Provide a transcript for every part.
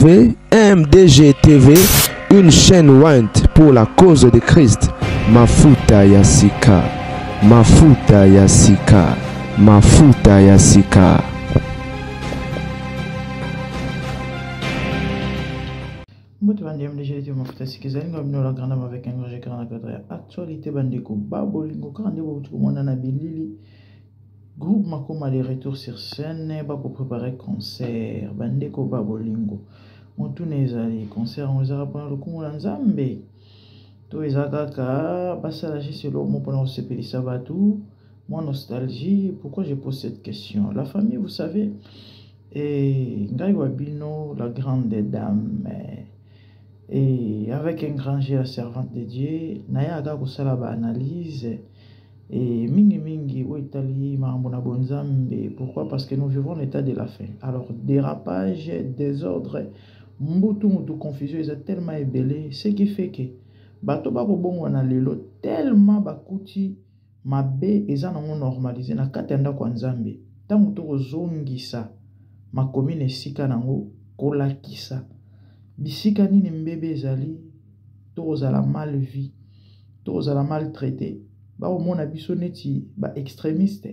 MDG TV, une chaîne want pour la cause de Christ. Mafuta Yasika, Mafuta Yasika, Mafuta Yasika. MDG TV Mafuta Yasika. La grande avec un grand actualité bandeko babolingo quand tout le monde na bilili. Groupe Makoma de retour sur scène pour préparer concert bandeko babolingo. Montune ezali concert on ezala pour le coup nzambe to ezakaka basala selo mo pour sepelisa batu moi nostalgie. Pourquoi je pose cette question? La famille, vous savez, et ngai wabino la grande dame et avec un grand G, la servante de Dieu naya aga ko sala ba analyse et mingi au Italie marambona bonzambe. Pourquoi? Parce que nous vivons l'état de la fin. Alors dérapage, désordre, mbutu confusion est tellement ébellé, ce qui fait que bato bako bongo na lelo tellement bakuti mabe eza nango normalisé na katenda kwa nzambe. Tango to zongisa makomine sika nango kolakisa bisika nini mbebe ezali to zala mal vie to zala maltraité ba au mona biso neti ba extrémiste,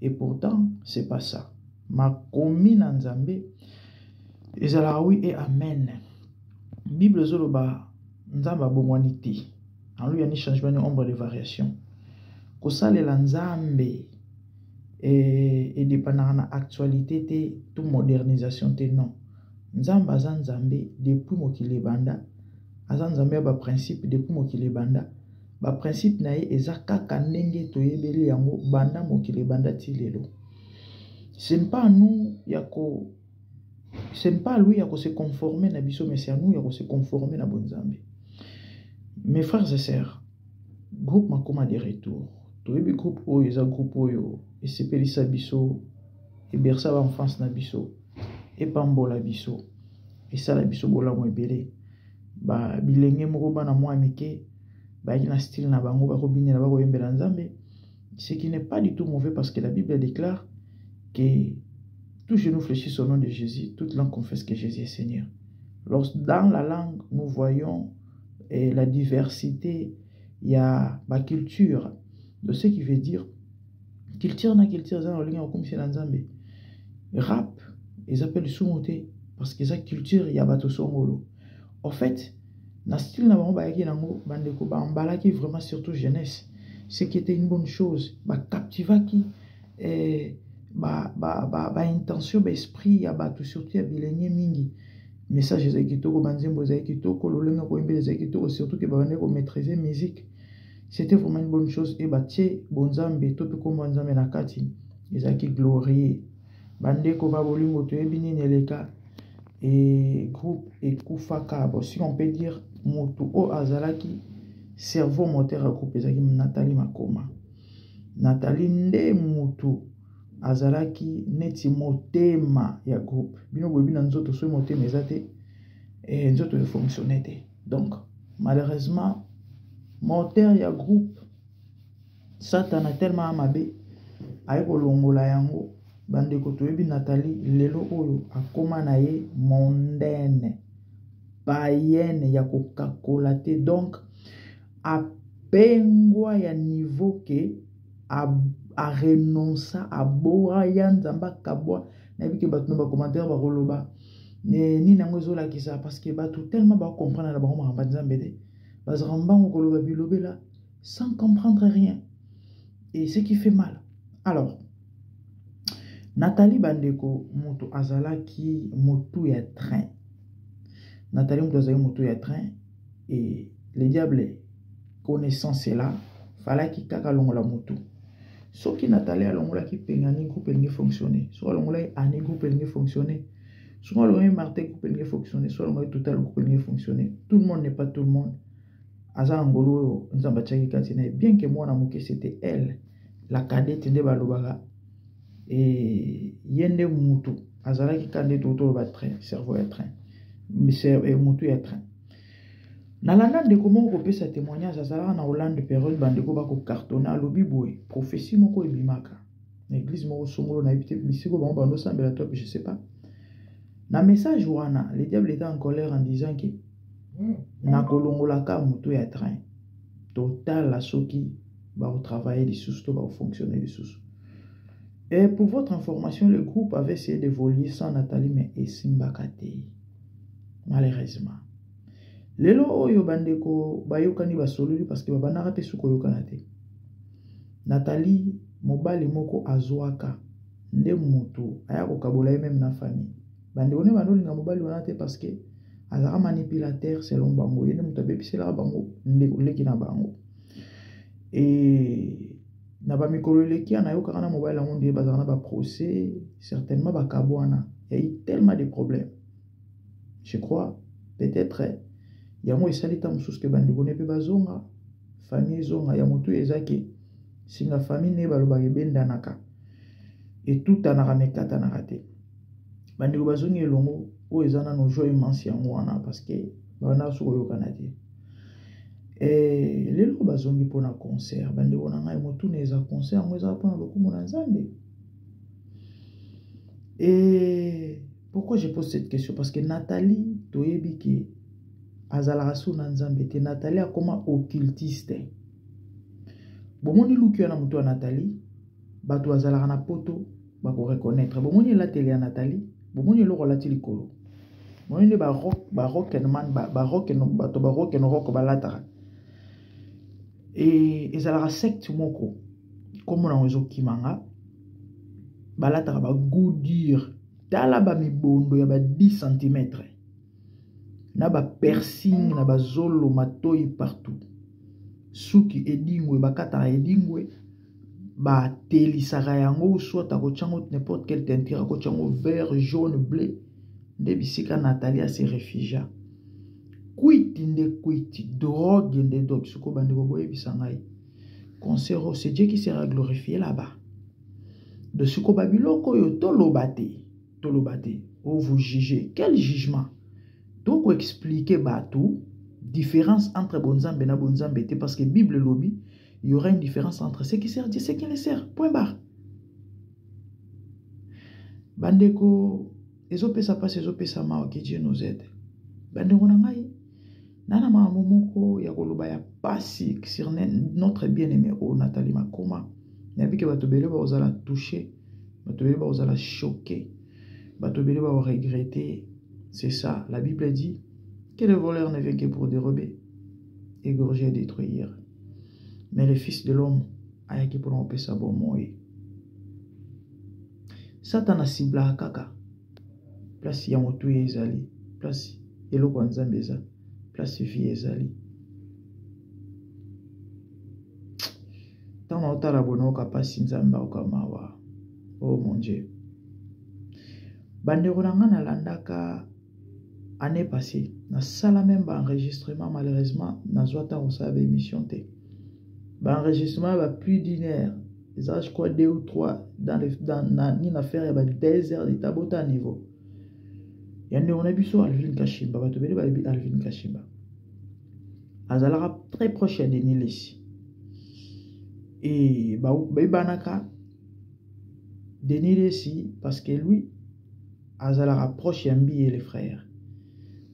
et pourtant c'est pas ça. Makomine nzambe ezala oui et amen. Bible zoloba nzamba bomwanité en lui yani changement de ombre de variation ko salela nzambe et dépendant na actualité te tout modernisation te non. Nzamba za nzambe depuis mokili banda aza nzambe ba principe depuis mokili banda ba principe na ye eza kaka ndenge toyebeli yango banda mokili banda ti lelo. Ce n'est pas nous yako, ce n'est pas lui yako se conformer na biso, mais c'est à nous yako se conformer na bonzambe. Mes frères et sœurs, groupe Makoma de retour. Toyebi groupe oyo eza groupe oyo et sepelisa biso et bersa ba enfance na biso et pambola biso et sala biso bola mo ebele ba bilenge moko bana mwa mike ba ina style na bango ba kobinela ba koyembela nzambe, ce qui n'est pas du tout mauvais parce que la Bible déclare que tout genou fléchisse au nom de Jésus, toute langue confesse que Jésus est Seigneur. Dans la langue, nous voyons la diversité, il y a ma culture, de ce qui veut dire culture na culture za olinga comme c'est nzambe. Rap, ils appellent sumoté parce que sa culture il y a bato songolo. En fait, na style na bango ba yaki nango bandeko ba ambalaki vraiment surtout jeunesse, ce qui était une bonne chose, ba captivaki ba intention ba esprit ya bato surtout ya bilenge mingi. Message za kitoko banzembo za kitoko lolenga ko imbele za kitoko surtout que ba bande ko maîtriser musique. C'était vraiment une bonne chose et batie bonzambe to pe ko bonzambe na kati ezaki glorieux. Bande ko ba bolingo to ebini neleka et groupe et kufaka, si on peut dire moto o azalaki cerveau moteur à groupe ezaki Nathalie Makoma. Nathalie nde moto azalaki neti motema ya groupe bino boyebi na nzoto so motema ezate et nzoto e fonctionner te. Donc malheureusement moteur ya groupe Satan a tellement amabe aye kolongola yango bandeko toyebi Nathalie lelo oyo akoma na ye mondaine païenne ya kokakola te, donc apengwa ya niveau ke a renonça a boa ya nzamba kabwa na biki bato no ba commentaire ba koloba ni nango zola kisa parce que bato tellement ba comprendre na ba ngamba nzambe de bazamba ngoloba bilobela sans comprendre rien, et ce qui fait mal. Alors Nathalie bandeko moto azalaki motu ya train. Nathalie moto azalaki motu ya train et le diable connaissant cela fallait qu'il kaka longola motu. Ce qui Nathalie a longola qui pengani groupe elle fonctionner. Soit longola ani groupe elle fonctionner. Soit longola Martin groupe elle fonctionner. Soit longola total groupe elle fonctionner. Tout le monde n'est pas tout le monde. Aza ngolo nzamba tchaki katina, bien que moi na moke c'était elle la cadette de balobaka. Et yende mutu azala ki kande toto ba train cerveau ya train mais mutu ya train na landa de comment ko pesa témoignage azala na Hollande période bandeko ba ko cartona lobi boy prophétie moko ebimaka na église moko songolo na ebité bisiko ba bando sambela top je sais pas Na message wana, le diable était en colère en disant que na kolongolaka mutu ya train. Total la soki va travailler les sous, va fonctionner les sous. Et pour votre information, le groupe avait essayé de voler sans Nathalie, mais esimbakate. Malheureusement. Lelo oyo bandeko bayokani basololi parce que babanaka te suko yokana te. Nathalie mobali moko azwaka nde mutu aya kokabola même na famille. Bandeko ne bandolinga mobali wana te parce que azaka manipulateur selon bango yene mutu abebisela bango ndeko leki na bango. Et na ba mikolo leki na yokaka na mobali yango nde bazana ba procès certainement ba kabwana. Il y a eu tellement de problèmes. Je crois peut-être yango esalita mususu ke bandeko ne pe bazonga famille zonga ya mutu ezaki singa famille ne baloba ebendanaka et tout anaka mekata na raté bandeko bazongi elongo o ezana no joie immense yango wana parce que bana suko yokana te et lelo bazongi pona concert bandeko na ngai mutu neza concert ngo eza pona lokumu na Nzambe. Et pourquoi je pose cette question? Parce que Nathalie toyebi ki azala su na Nzambe te. Nathalie a comme occultiste. Bomoni luki na mutu wa Nathalie, bato azala na poto bako reconnaître. Bomoni la télé ya Nathalie, bomoni loko lati likolo. Bomoni ba rock no rock balatara. Et ezala secte moko comme na wezo kimanga balatara ba goudir tala ba mibondo ya ba 10 cm. Na ba piercing na ba zolo matoi partout. Suki edingwe bakata edingwe ba telisaka yango soit ko chango n'importe quel teinture ko chango vert, jaune, bleu. De bisika Nathalie se réfugia. Kuiti drogue de drogue suko bandeko boye bisangai. Concert c'est Dieu qui sera glorifié là-bas. De suko babiloko yo tolobate. Oh vous jugez quel jugement? Donc, expliquer tout, différence entre Bonzambe et Bonzambe, parce que Bible lobby, il y aura une différence entre ce qui sert Dieu et ce qui le sert. Point barre. Bandeko, ezope sa passe, ezope sa mao, que Dieu nous aide. Bandeko nangai, nana ma momoko, ya koloba ya pasi, sur notre bien-aimé, oh Nathalie Makoma, nabi que batobele ba ozala touché, batobele ba ozala choqué, batobele ba regretter. C'est ça, la Bible dit que le voleur ne vient que pour dérober, égorger et détruire. Mais le Fils de l'homme a été pour empêcher sa bonne mort. Satan a ciblé à kaka. Place yamotu ezali, place eloko nzambeza, place vie ezali. Tant on t'a rabonné au capacité nzamba au kamawa. Oh mon Dieu. Bandeko nanga na landaka année passée, na sala même enregistrement malheureusement na zoata on savait émission té. Enregistrement va plus d'une heure. Ça je crois 2 ou 3 dans une affaire il y a 2 heures de tabota à niveau. Yande on a vu sur Alvin Kashimba, ba to bele ba Alvin Kashimba. Azalara très proche de Nilesi. Et ba banaka Denis Lessi parce que lui Azalara proche Yambi et les frères.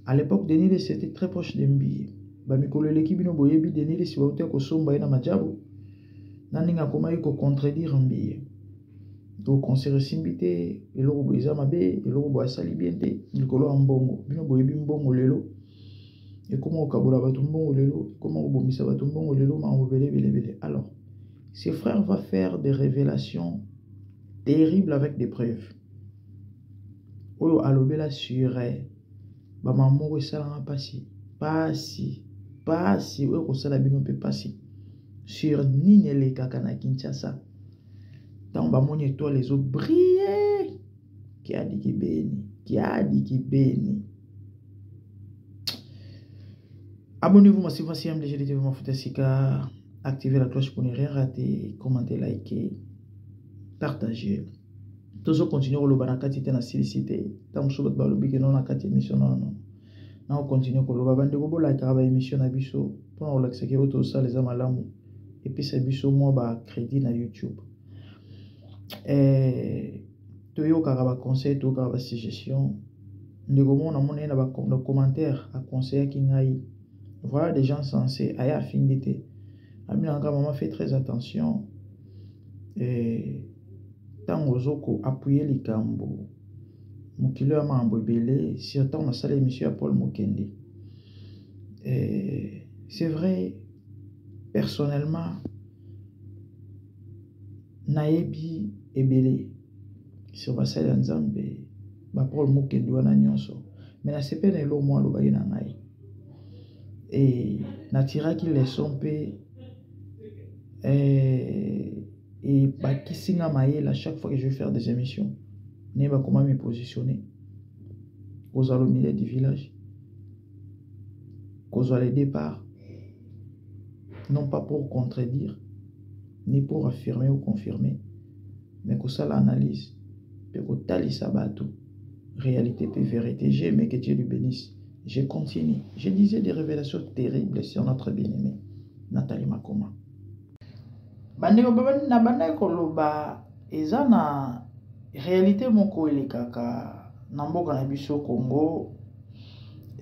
À l'époque, Denis Lessi était très proche d'Mbi. Bamikolo l'équipe no boyebi Denis Lessi wa ko somba ina majabu. Naninga koma ko contredire Mbi. Donc on s'est resimbité et le robo eza mabe et le robo asali biente likolo ambongo. Bino boyebi mbongo lelo. Et comment okabola batu mbongo lelo, comment obomisa batu mbongo lelo ma bele. Alors, ces frères vont faire des révélations terribles avec des preuves. Oyo alobela sur ba maman esala pasi oyo kosala bino pe pasi sur nini le kaka na Kinshasa tant ba moni étoile les eaux briller qui a dit ki beni. Abonnez-vous massivement si vous aimez les vidéos Mafuta, activez la cloche pour ne rien rater, commentez, likez, partagez. Toujours continuer le banakati na silicité tant so ba lobi ke non na kati émission non na continuer ko loba bande ko bola ka ba émission na biso pour on l'accès que auto ça les amalamu et puis c'est biso moi ba crédit na YouTube to yo ka ba conseil to ka ba suggestion ndegomona mona na ba commentaire à conseiller qui ngai. Voilà des gens sensés aya affinité. Aminanga maman fait très attention et tango zoko appuyer les cambo. Mokilo ya mambo belé surtout na salle émission Paul Mokende. Et c'est vrai personnellement naebi ebele sur basala nzambe ba Paul Mokende wana nyonso mais na sepene lo mo lo bayina ngai et natiraki leçon pe et bakisinga mayela chaque fois que je vais faire des émissions ne ba comment me positionner aux au milieu du village qu'aux le départ non pas pour contredire ni pour affirmer ou confirmer mais que ça l'analyse que tali sabato réalité et vérité. J'ai aimé que Dieu lui bénisse. Je continue. Je disais des révélations terribles sur notre bien-aimé Nathalie Makoma. Bandeko na banda koloba eza na réalité moko elekaka na mboka na biso Congo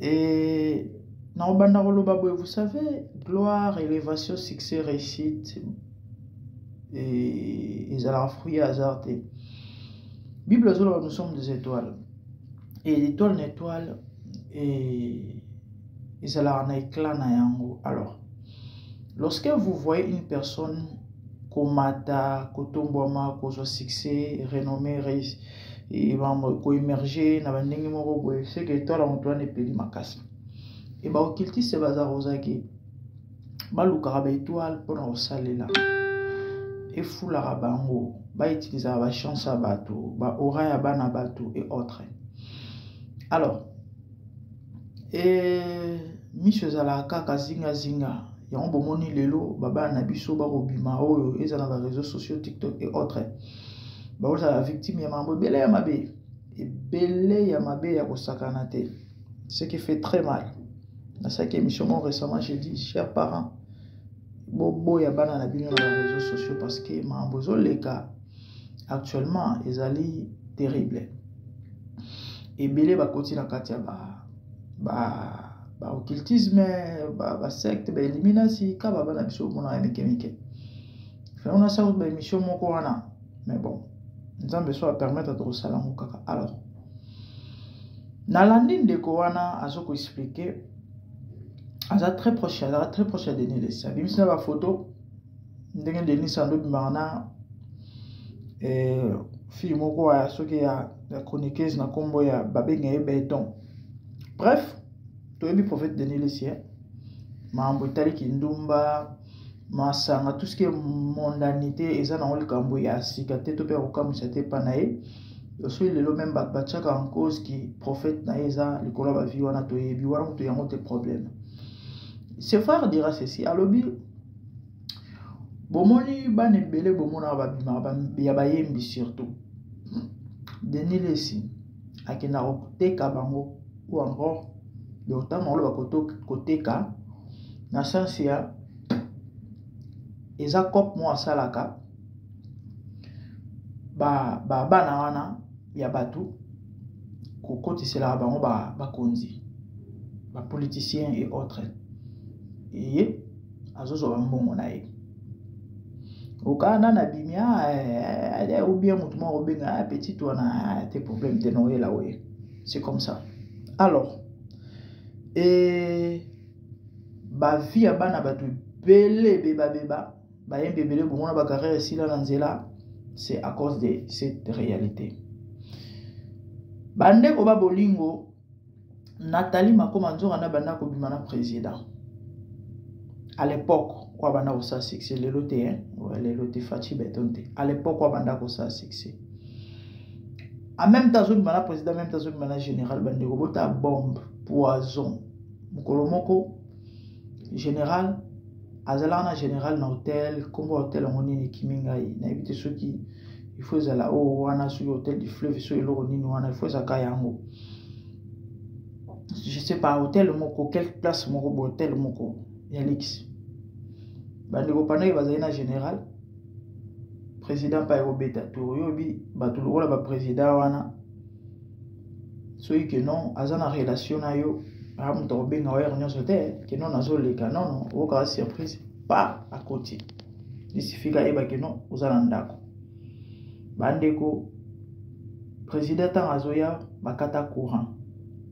et na banda koloba boye, vous savez, gloire, élévation, succès, réussite et ezala fruit hasard te. Bible zolo nous sommes des étoiles. Et l'étoile n'étoile et ezala na éclat na yango. Alors, lorsque vous voyez une personne komata, kotomboma, kozo succès, renommé, et ko émerger na bandenge moko boye, c'est que étoile Antoine et peli makasi. Et ba okiltiste se bazar ozaki ba lukara ba étoile pour na osalela. Et foulara bango, ba utiliser ba chance à bateau, ba aura ya bana bateau et autres. Alors, et Michel Zalaka Kazinga Zinga, yon bomoni lelo, baba na biso ba robima oyo, ezana ba réseaux sociaux TikTok et autres. Ba oza la victime ya mambo belé ya mabe, et belé ya mabe ya kosakanate. Ce qui fait très mal. Dans cette émission récemment, j'ai dit, chers parents, bobo ya bana na bino na réseaux sociaux parce que mambo zo les cas actuellement ils ali terrible. Et belé ba continue na katia ba occultisme, ba secte, ba élimination, ka ba bana biso mona mekemike. Fait on a ça ba émission moko wana. Mais bon, nous avons besoin de permettre de resalango kaka. Alors, na landine de kowana azoko expliquer aza très proche à Denis Lessia. Bimisi na ba photo ndenge Denis Sando bimana fille moko ya soki ya chroniqueuse na kombo ya babenga ye béton. Bref, toyebi prophète Denis Lessia mambo tali kindumba masanga tout ce qui est mondanité eza na likambo ya sika te to pe kokamisa te panaye yoso lelo même batchaka en cause qui prophète na eza likolo ba vie wana toyebi wana to yango te problème. Ce frère dira ceci, alobi bomoni bane belé bomona babima ya bayembi surtout Denis Lessia akena koteka bango ou encore le temps on va koteka na sens ya eza kop mo asalaka bana wana ya batu kokotisela bango bakonzi politiciens et autres et azozo bambongo na ye okana na bimia ou bien mutu moko benga petit wana tes problèmes te noé là ouais, c'est comme ça. Alors et ba vie ya bana batu belé beba bayembe belé bomona ba carrière sila na nzela, c'est à cause de cette réalité. Bande ko ba bolingo Nathalie Makoma nzonga na banda ko bimana président. À l'époque, quoi banda ko sa succès le loté hein, le loté Fachi Betonte. À l'époque quoi banda ko sa succès. En même temps zo bimana président, même temps zo bimana général bande ko bota bombe, poison. Mukolomoko général azalana général na hôtel, comme hôtel monini kimingai na éviter ceux qui il faut zala o wana sur hôtel du fleuve sur le ronini wana il faut zaka yango. Je sais pas hôtel moko quelle place moko hôtel moko Yalix bande ko pana bazalina général président pa obeta to yobi batu lokola ba président wana soki que non aza na relation na yo amuta obenga oyer nyonso te que non azoleka non okoka surprise pas à côté il suffit kayeba que non oza na ndako bandeko président ntango azoya bakata courant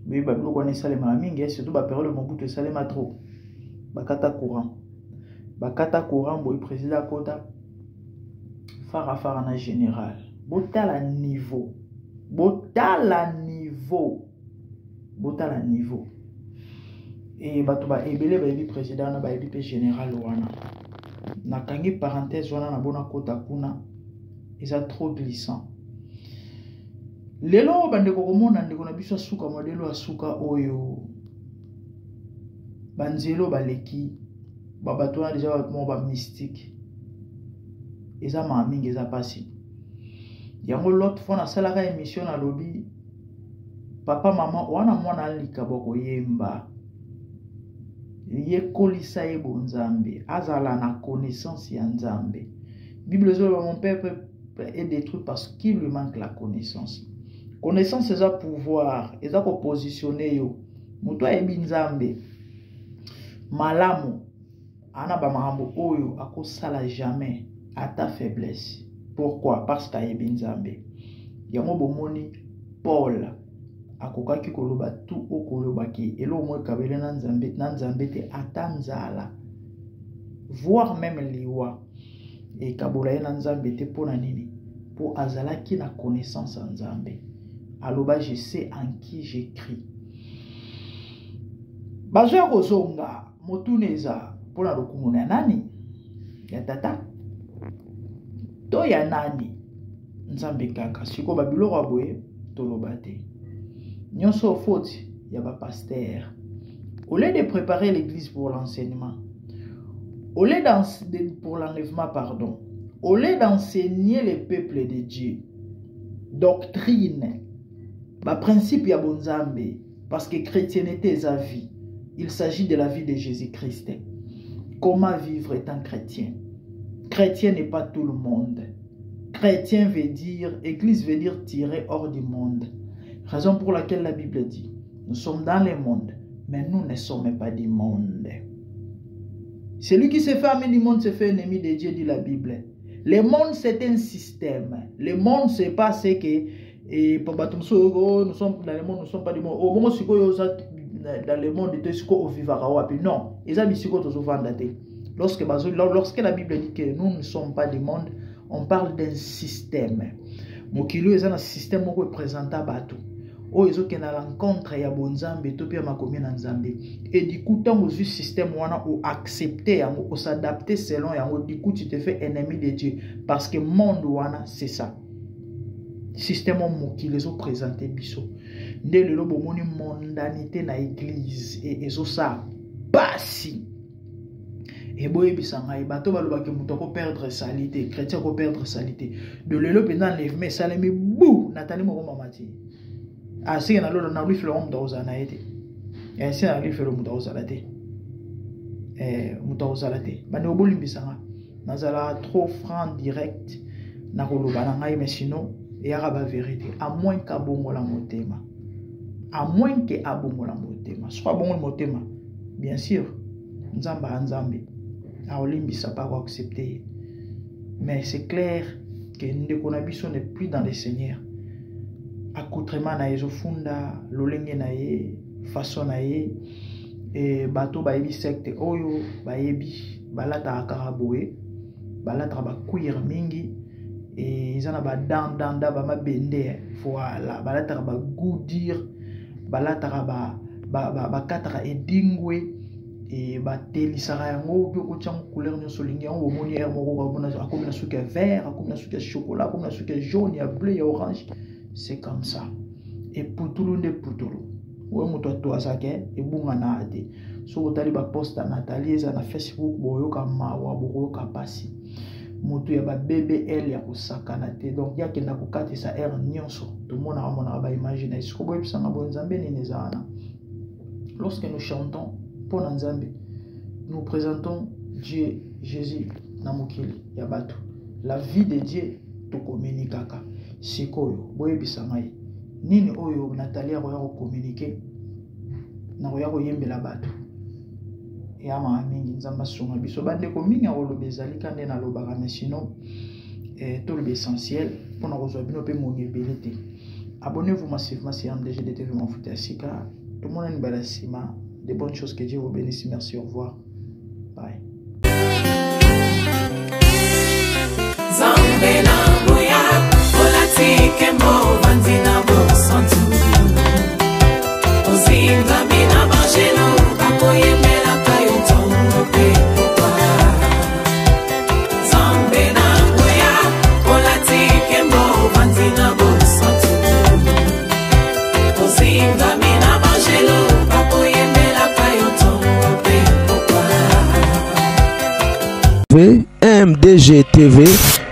boyeba biloko wana esalemaka mingi surtout bapériode mobutu esalema trop bakata courant boye président akota fara na général botala niveau et bato ba ebele bayebi président na bayebi pe général wana nakangi parenthèse wana na bona kota kuna eza trop glissant lelo bandeko komona ndeko na biso asuka modelo asuka oyo banzelo baleki babato wana déjà ba mystique eza ma mingi eza pasi yango l'autre fois na salaka émission na lobby papa mama wana mwana alika boko yemba yekolisa ye bonzambe azala na connaissance ya nzambe Bible zo mon peuple est détruit parce qu'il lui manque la connaissance. Connaissance c'est un pouvoir, c'est un positionner yo. Muto ayebi nzambe malamu ana ba mahambo oyo akosala jamais à ta faiblesse. Pourquoi? Parce qu'ayebi nzambe. Yango bomoni Paul akokaki koloba tout okolobaki elo mo kabele na nzambe te atanzala voire même liwa et kabola na nzambe te pona nini pour azalaki na connaissance en nzambe aloba je sais en qui j'écris bazo kozonga motuneza pona lokumu na nani ya tata to ya nani nzambe kaka siko babiloko aboye toloba te nyonso faute ya ba pasteur au lieu de préparer l'église pour l'enseignement au lieu pour l'enlèvement pardon au lieu d'enseigner les peuples de Dieu doctrine ba principe ya bonzambe parce que chrétienté est sa vie il s'agit de la vie de Jésus-Christ comment vivre étant chrétien chrétien n'est pas tout le monde chrétien veut dire église veut dire tirer hors du monde. Raison pour laquelle la Bible dit, nous sommes dans le monde, mais nous ne sommes pas du monde. Celui qui se fait ami du monde se fait ennemi de Dieu, dit la Bible. Le monde, c'est un système. Le monde, c'est pas ce que... nous sommes dans le monde, nous ne sommes pas du monde. Au moment où dans le monde, non. Lorsque la Bible dit que nous ne sommes pas du monde, on parle d'un système. Mokilo est un système qui représente Batou. Oh, ils ont une rencontre ya bonzambe topia makomi na nzambe. Et du coup, tant que ce système wana ou accepter, ou s'adapter selon yango, du coup tu te fais ennemi de Dieu parce que monde wana c'est ça. Système moki les ont présenté biso. Ndé le lobo moni mondanité na église et eso ça basi. Et boye bisanga e bato baloba ke muto ko perdre salité, chrétien ko perdre salité. De lelo pendant l'enlèvement salemi bou natali moko mamati. Ah si na lolo na lui fait l'homme dans na été. Et si na lui fait l'homme dans la té. Muto ozala té. Bani oboli bisanga. Nazala trop franc direct na koloba na ngai mais sinon et araba vérité à moins qu'abongola motema. À moins que abongola motema. Soit bon motema. Bien sûr. Nzamba nzambe. Aolimbisa pas accepter. Mais c'est clair que Ndekonabiso n'est plus dans le Seigneur. Accoutrement na ezofunda, lolenge na ye, façon na ye, et bato baebi secte oyo, baebi, balata akaraboe, balata ba kuir mingi, et ils en a ba danda ba mabende, voilà, balata ba goudir, balata ba katara edingwe, et bateli sara yango ko tiang couleur nyo solingi yango moni er moko ko na akomna suka vert akomna suka chocolat akomna suka jaune ya bleu ya orange c'est comme ça et putulu nde putulu we moto to asake e bunga na ate so otali ba post Nathalie za na Facebook boyo ka mawa boyo ka pasi moto ya ba BBL ya kusakana te donc ya kenda ko katisa er nyonso to mona ba imaginer ce ko boyo pisanga bonzambe ni nezana lorsque nous chantons pour Nzambe, nous présentons Dieu, Jésus, Namukili, Yabato. La vie de Dieu, to communiquaka. Sikoyo, boye bisamai. nini oyo Nathalie akoya ko communiquer na koya ko yembela bato ya ma mingi nzamba songa biso bande ko mingi akoloba ezali kande na lobaka mais sinon tout l'essentiel pour na kozwa bino pe mongebele te. Abonnez-vous massivement sur MDG TV Mafuta ya Sika. Tout le monde a une belle sima. Des bonnes choses, que Dieu vous bénisse. Merci, au revoir. Bye. MDG TV,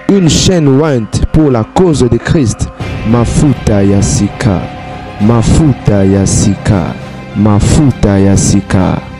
une chaîne Wint pour la cause de Christ. Mafuta ya Sika, Mafuta ya Sika, Mafuta ya Sika.